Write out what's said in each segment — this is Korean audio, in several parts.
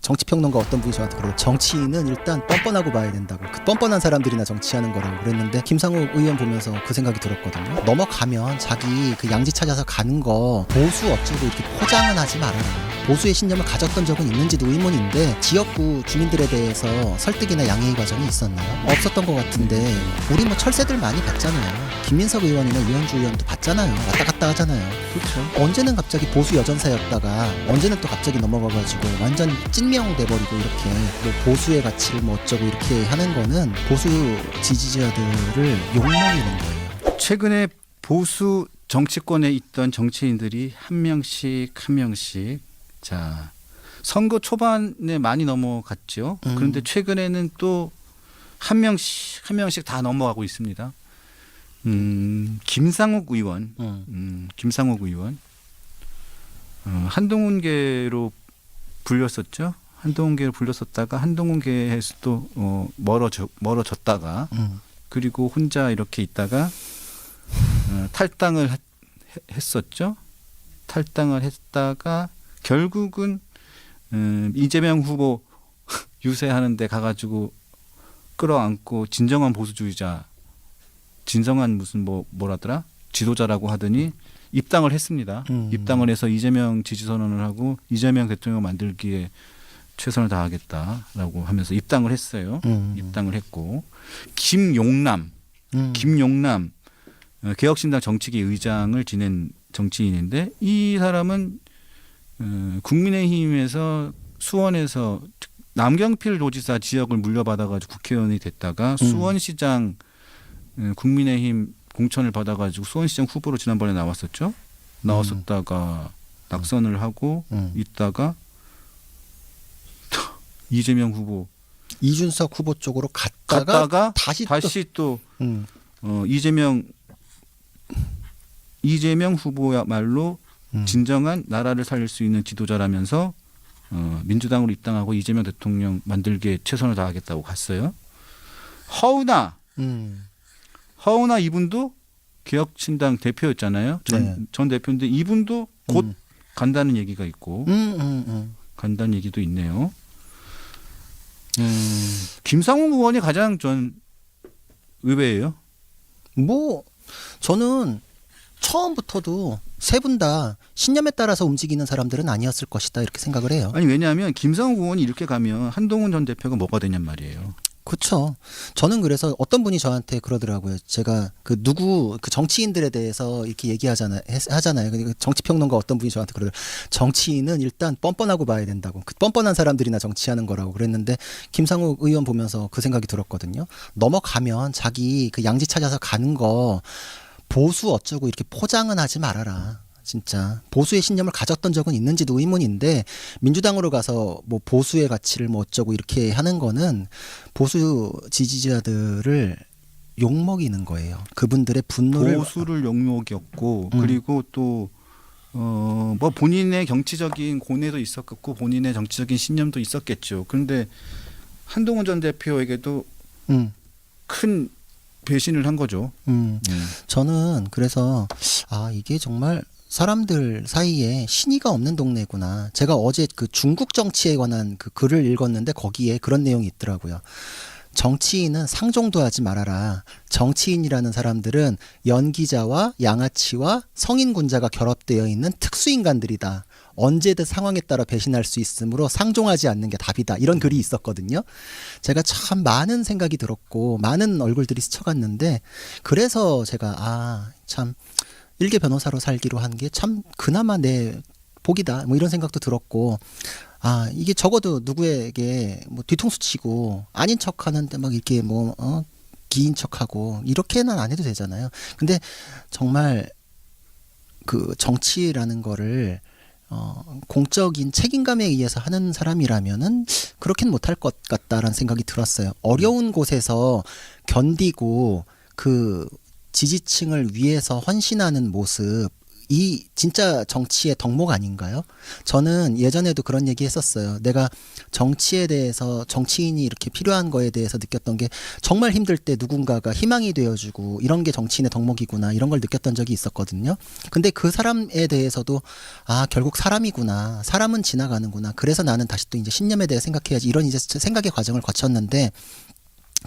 정치평론가 어떤 분이 저한테 그러고 정치인은 일단 뻔뻔하고 봐야 된다고 그 뻔뻔한 사람들이나 정치하는 거라고 그랬는데 김상욱 의원 보면서 그 생각이 들었거든요. 넘어가면 자기 그 양지 찾아서 가는 거 보수 어쩌고 이렇게 포장은 하지 말아라. 보수의 신념을 가졌던 적은 있는지도 의문인데 지역구 주민들에 대해서 설득이나 양해의 과정이 있었나요? 없었던 것 같은데 우리 뭐 철새들 많이 봤잖아요. 김민석 의원이나 이현주 의원도 봤잖아요. 왔다 갔다 하잖아요. 그렇죠. 언제는 갑자기 보수 여전사였다가 언제는 또 갑자기 넘어가가지고 완전 찐명 돼버리고 이렇게 뭐 보수의 가치를 뭐 어쩌고 이렇게 하는 거는 보수 지지자들을 욕먹이는 거예요. 최근에 보수 정치권에 있던 정치인들이 한 명씩 자 선거 초반에 많이 넘어갔죠. 그런데 최근에는 또 한 명씩 다 넘어가고 있습니다. 김상욱 의원, 한동훈계로 불렸었죠. 한동훈계로 불렸었다가 한동훈계에서 또 멀어졌다가 그리고 혼자 이렇게 있다가 탈당을 했었죠. 탈당을 했다가 결국은 이재명 후보 유세하는데 가가지고 끌어안고 진정한 보수주의자, 진정한 무슨 뭐라더라 지도자라고 하더니 입당을 했습니다. 입당을 해서 이재명 지지 선언을 하고 이재명 대통령 만들기에 최선을 다하겠다라고 하면서 입당을 했어요. 입당을 했고 김용남 개혁신당 정치계 의장을 지낸 정치인인데 이 사람은 국민의힘에서 수원에서 남경필 도지사 지역을 물려받아가지고 국회의원이 됐다가 수원시장 국민의힘 공천을 받아가지고 수원시장 후보로 지난번에 나왔었다가 낙선을 하고 있다가 이재명 후보 이준석 후보 쪽으로 갔다가 다시 또 이재명 후보야말로 진정한 나라를 살릴 수 있는 지도자라면서 민주당으로 입당하고 이재명 대통령 만들기에 최선을 다하겠다고 갔어요. 허은하 이분도 개혁신당 대표였잖아요. 전 대표인데 이분도 곧 간다는 얘기가 있고 간다는 얘기도 있네요. 김상욱 의원이 가장 전 의외예요. 뭐 저는 처음부터도 세 분 다 신념에 따라서 움직이는 사람들은 아니었을 것이다 이렇게 생각을 해요. 아니 왜냐하면 김상욱 의원이 이렇게 가면 한동훈 전 대표가 뭐가 되냔 말이에요. 그렇죠. 저는 그래서 어떤 분이 저한테 그러더라고요. 제가 그 정치인들에 대해서 이렇게 하잖아요. 정치평론가 어떤 분이 저한테 그러더라고요. 정치인은 일단 뻔뻔하고 봐야 된다고. 그 뻔뻔한 사람들이나 정치하는 거라고 그랬는데 김상욱 의원 보면서 그 생각이 들었거든요. 넘어가면 자기 그 양지 찾아서 가는 거 보수 어쩌고 이렇게 포장은 하지 말아라. 진짜 보수의 신념을 가졌던 적은 있는지도 의문인데 민주당으로 가서 뭐 보수의 가치를 뭐 어쩌고 이렇게 하는 거는 보수 지지자들을 욕먹이는 거예요. 그분들의 분노를 보수를 욕먹였고 그리고 또 뭐 본인의 정치적인 고뇌도 있었겠고 본인의 정치적인 신념도 있었겠죠. 그런데 한동훈 전 대표에게도 큰 배신을 한 거죠. 저는 그래서 이게 정말 사람들 사이에 신의가 없는 동네구나. 제가 어제 그 중국 정치에 관한 그 글을 읽었는데 거기에 그런 내용이 있더라고요. 정치인은 상종도 하지 말아라. 정치인이라는 사람들은 연기자와 양아치와 성인군자가 결합되어 있는 특수인간들이다. 언제든 상황에 따라 배신할 수 있으므로 상종하지 않는 게 답이다. 이런 글이 있었거든요. 제가 참 많은 생각이 들었고 많은 얼굴들이 스쳐갔는데 그래서 제가 참 일개 변호사로 살기로 한 게 참 그나마 내 복이다. 뭐 이런 생각도 들었고 이게 적어도 누구에게 뭐 뒤통수 치고 아닌 척하는데 막 이렇게 기인 척하고 이렇게는 안 해도 되잖아요. 근데 정말 그 정치라는 거를 공적인 책임감에 의해서 하는 사람이라면은 그렇게는 못할 것 같다라는 생각이 들었어요. 어려운 곳에서 견디고 그 지지층을 위해서 헌신하는 모습 이 진짜 정치의 덕목 아닌가요? 저는 예전에도 그런 얘기 했었어요. 내가 정치에 대해서 정치인이 이렇게 필요한 거에 대해서 느꼈던 게 정말 힘들 때 누군가가 희망이 되어주고 이런 게 정치인의 덕목이구나 이런 걸 느꼈던 적이 있었거든요. 근데 그 사람에 대해서도 아 결국 사람이구나 사람은 지나가는구나 그래서 나는 다시 또 이제 신념에 대해 생각해야지 이런 이제 생각의 과정을 거쳤는데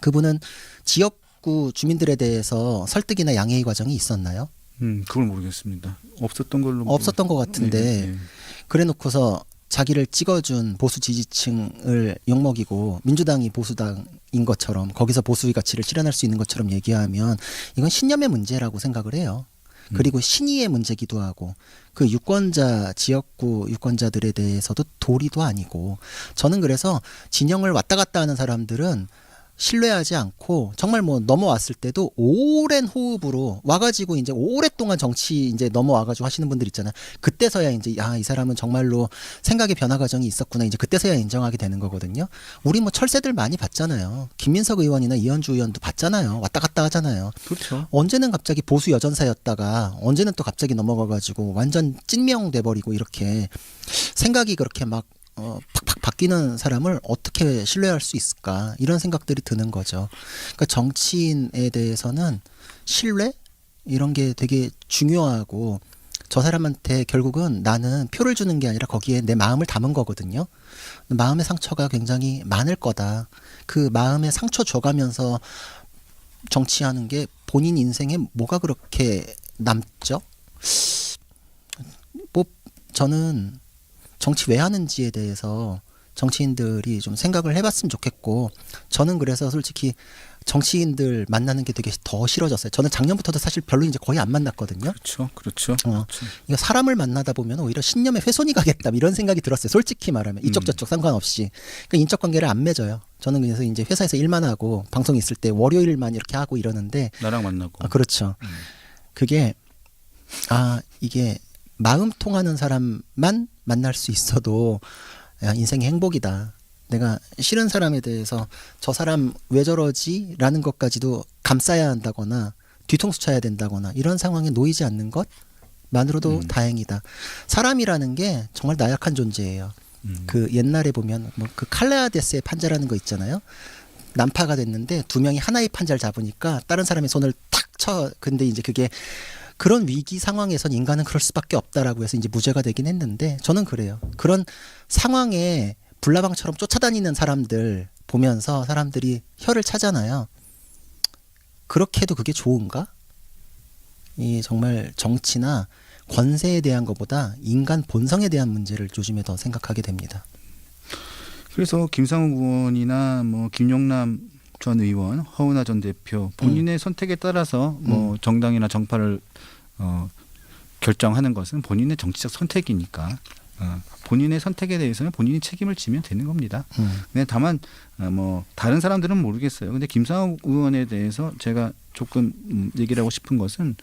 그분은 지역구 주민들에 대해서 설득이나 양해의 과정이 있었나요? 그걸 모르겠습니다. 없었던 걸로 없었던 것 같은데 네, 네. 그래 놓고서 자기를 찍어준 보수 지지층을 욕먹이고 민주당이 보수당인 것처럼 거기서 보수의 가치를 실현할 수 있는 것처럼 얘기하면 이건 신념의 문제라고 생각을 해요. 그리고 신의의 문제기도 하고 그 유권자 지역구 유권자들에 대해서도 도리도 아니고 저는 그래서 진영을 왔다 갔다 하는 사람들은 신뢰하지 않고 정말 뭐 넘어왔을 때도 오랜 호흡으로 와가지고 이제 오랫동안 정치 이제 넘어와가지고 하시는 분들 있잖아요. 그때서야 이제 이 사람은 정말로 생각의 변화 과정이 있었구나 이제 그때서야 인정하게 되는 거거든요. 우리 뭐 철새들 많이 봤잖아요. 김민석 의원이나 이현주 의원도 봤잖아요. 왔다 갔다 하잖아요. 그렇죠. 언제는 갑자기 보수 여전사였다가 언제는 또 갑자기 넘어가가지고 완전 찐명 돼버리고 이렇게 생각이 그렇게 막 팍팍 바뀌는 사람을 어떻게 신뢰할 수 있을까 이런 생각들이 드는 거죠. 그러니까 정치인에 대해서는 신뢰 이런 게 되게 중요하고 저 사람한테 결국은 나는 표를 주는 게 아니라 거기에 내 마음을 담은 거거든요. 마음의 상처가 굉장히 많을 거다. 그 마음의 상처 줘가면서 정치하는 게 본인 인생에 뭐가 그렇게 남죠? 뭐 저는 정치 왜 하는지에 대해서 정치인들이 좀 생각을 해봤으면 좋겠고 저는 그래서 솔직히 정치인들 만나는 게 되게 더 싫어졌어요. 저는 작년부터도 사실 별로 이제 거의 안 만났거든요. 그렇죠. 그렇죠. 이거 사람을 만나다 보면 오히려 신념에 훼손이 가겠다 이런 생각이 들었어요. 솔직히 말하면 이쪽 저쪽 상관없이 그러니까 인적 관계를 안 맺어요. 저는 그래서 이제 회사에서 일만 하고 방송 있을 때 월요일만 이렇게 하고 이러는데 나랑 만나고. 그렇죠. 그게 이게 마음 통하는 사람만 만날 수 있어도 야, 인생의 행복이다. 내가 싫은 사람에 대해서 저 사람 왜 저러지? 라는 것까지도 감싸야 한다거나 뒤통수 쳐야 된다거나 이런 상황에 놓이지 않는 것만으로도 다행이다. 사람이라는 게 정말 나약한 존재예요. 그 옛날에 보면 뭐 그 칼레아데스의 판자라는 거 있잖아요. 난파가 됐는데 두 명이 하나의 판자를 잡으니까 다른 사람의 손을 탁 쳐. 근데 이제 그게 그런 위기 상황에선 인간은 그럴 수밖에 없다라고 해서 이제 무죄가 되긴 했는데 저는 그래요. 그런 상황에 불나방처럼 쫓아다니는 사람들 보면서 사람들이 혀를 차잖아요. 그렇게 해도 그게 좋은가? 이 정말 정치나 권세에 대한 것보다 인간 본성에 대한 문제를 요즘에 더 생각하게 됩니다. 그래서 김상욱 의원이나 뭐 김용남 전 의원, 허은하 전 대표 본인의 선택에 따라서 뭐 정당이나 정파를 결정하는 것은 본인의 정치적 선택이니까 본인의 선택에 대해서는 본인이 책임을 지면 되는 겁니다. 근데 다만 뭐 다른 사람들은 모르겠어요. 근데 김상욱 의원에 대해서 제가 조금 얘기를 하고 싶은 것은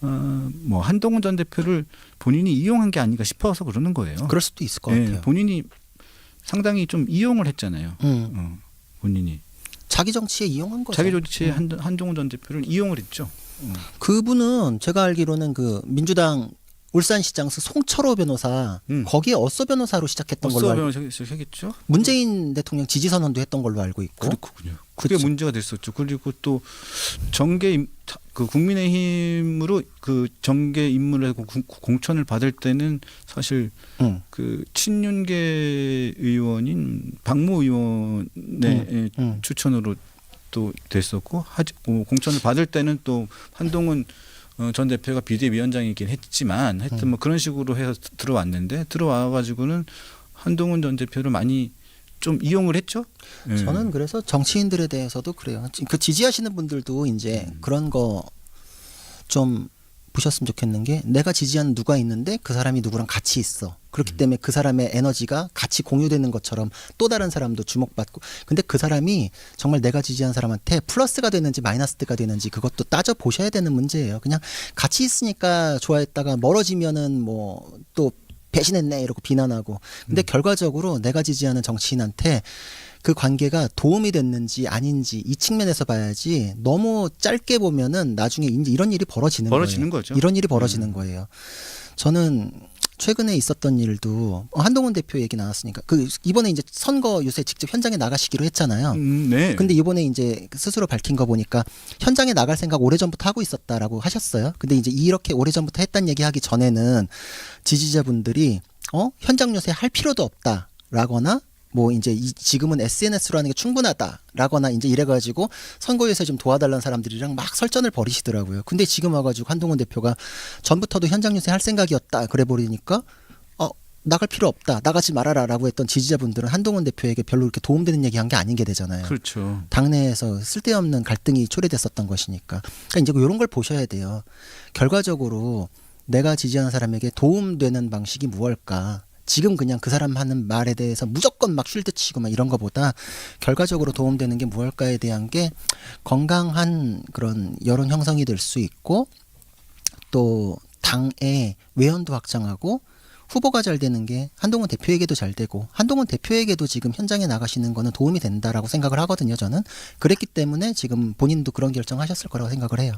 뭐 한동훈 전 대표를 본인이 이용한 게 아닌가 싶어서 그러는 거예요. 그럴 수도 있을 것 같아요. 본인이 상당히 좀 이용을 했잖아요. 본인이. 자기 정치에 이용한 거죠. 자기 정치에 한동훈 전 대표를 이용을 했죠. 그분은 제가 알기로는 그 민주당 울산시장에서 송철호 변호사 거기에 어쏘 변호사로 시작했던 걸로 알고 시작했죠. 문재인 대통령 지지 선언도 했던 걸로 알고 있고 그렇군요. 그게 그렇죠. 문제가 됐었죠. 그리고 또 정계 그 국민의힘으로 그 정계 임무를 하고 공천을 받을 때는 사실 그 친윤계 의원인 박모 의원의 추천으로 또 됐었고 공천을 받을 때는 또 한동훈 전 대표가 비대위원장이긴 했지만 하여튼 뭐 그런 식으로 해서 들어왔는데 들어와가지고는 한동훈 전 대표를 많이 좀 이용을 했죠. 저는 그래서 정치인들에 대해서도 그래요. 그 지지하시는 분들도 이제 그런 거 좀 보셨으면 좋겠는 게 내가 지지하는 누가 있는데 그 사람이 누구랑 같이 있어. 그렇기 때문에 그 사람의 에너지가 같이 공유되는 것처럼 또 다른 사람도 주목받고 근데 그 사람이 정말 내가 지지한 사람한테 플러스가 되는지 마이너스가 되는지 그것도 따져 보셔야 되는 문제예요. 그냥 같이 있으니까 좋아했다가 멀어지면은 뭐 또 배신했네 이러고 비난하고 근데 결과적으로 내가 지지하는 정치인한테 그 관계가 도움이 됐는지 아닌지 이 측면에서 봐야지 너무 짧게 보면은 나중에 이제 이런 일이 벌어지는 거예요. 거죠. 이런 일이 벌어지는 거예요. 저는 최근에 있었던 일도 한동훈 대표 얘기 나왔으니까 그 이번에 이제 선거 요새 직접 현장에 나가시기로 했잖아요. 네. 근데 이번에 이제 스스로 밝힌 거 보니까 현장에 나갈 생각 오래전부터 하고 있었다라고 하셨어요. 근데 이제 이렇게 오래전부터 했단 얘기 하기 전에는 지지자분들이 현장 요새 할 필요도 없다라거나 뭐 이제 지금은 SNS로 하는 게 충분하다라거나 이제 이래가지고 선거에서 좀 도와달라는 사람들이랑 막 설전을 벌이시더라고요. 근데 지금 와가지고 한동훈 대표가 전부터도 현장 유세 할 생각이었다 그래 버리니까 나갈 필요 없다 나가지 말아라라고 했던 지지자분들은 한동훈 대표에게 별로 이렇게 도움되는 얘기한 게 아닌 게 되잖아요. 그렇죠. 당내에서 쓸데없는 갈등이 초래됐었던 것이니까. 그러니까 이제 이런 걸 보셔야 돼요. 결과적으로 내가 지지하는 사람에게 도움되는 방식이 무엇일까? 지금 그냥 그 사람 하는 말에 대해서 무조건 막 쉴드 치고 막 이런 거보다 결과적으로 도움되는 게 무엇일까에 대한 게 건강한 그런 여론 형성이 될 수 있고 또 당의 외연도 확장하고 후보가 잘 되는 게 한동훈 대표에게도 잘 되고 한동훈 대표에게도 지금 현장에 나가시는 거는 도움이 된다라고 생각을 하거든요. 저는 그랬기 때문에 지금 본인도 그런 결정하셨을 거라고 생각을 해요.